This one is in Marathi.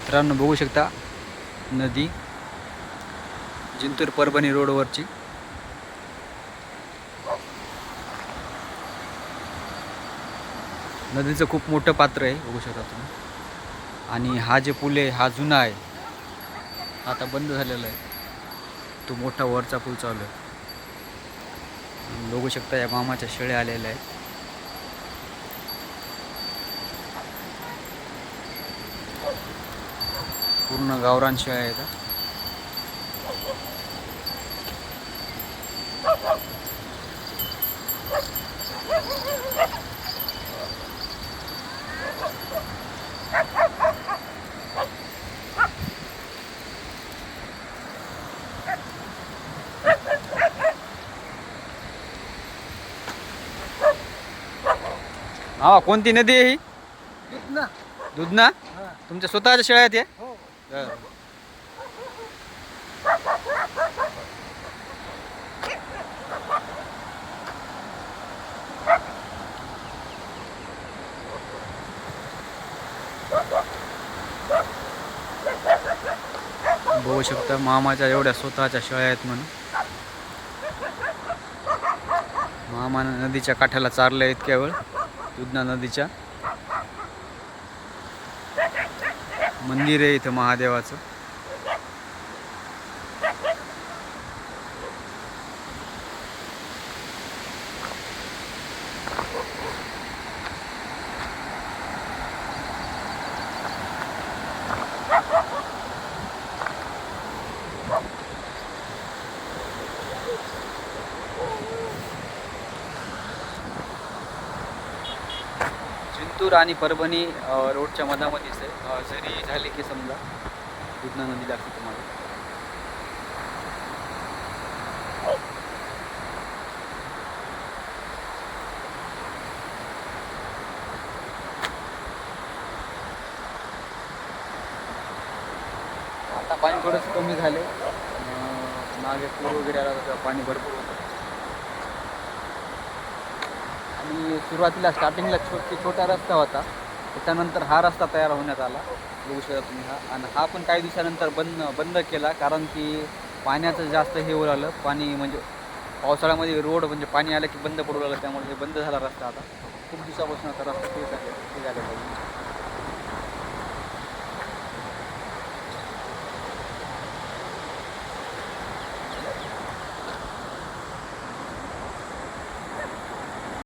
मित्रांनो बघू शकता नदी जिंतूर परभणी रोडवरची. नदीचं खूप मोठं पात्र आहे बघू शकता तुम्ही. आणि हा जे पूल आहे हा जुना आहे, आता बंद झालेला आहे. तो मोठा वरचा पूल चालू आहे. बघू शकता या मामाच्या शेळ्या आलेल्या आहेत. पूर्ण गावरान शेळ्या आहेत. हा कोणती नदी आहे ही? दुधना. दुधना. हा. तुमच्या स्वतःच्या शेळ्या आहेत या? हो. बघू शकता मामाच्या एवढ्या स्वतःच्या शेळ्या आहेत म्हणून. मामानं नदीच्या काठाला चारल्या इतक्या वेळ. दुधना नदीच्या. मंदिर आहे इथं महादेवाचं. जिंतूर आणि परभणी रोडच्या मधामध्येच आहे. जरी झाले की समजा दुधना नदी लागते तुम्हाला. आता पाणी थोडंसं कमी झाले. मागे पूर वगैरे आला होता पाणी भरपूर होतं. आणि सुरुवातीला स्टार्टिंगला छोटा रस्ता होता, त्याच्यानंतर हा रस्ता तयार होण्यात आला बघू शकता तुम्ही. हा आणि हा पण काही दिवसानंतर बंद केला, कारण की पाण्याचं जास्त हे होऊ लागलं. पाणी म्हणजे पावसाळ्यामध्ये रोड म्हणजे पाणी आलं की बंद पडू लागलं, त्यामुळे हे बंद झाला रस्ता. आता खूप दिवसापासून आता रस्ता ते झालेला आहे.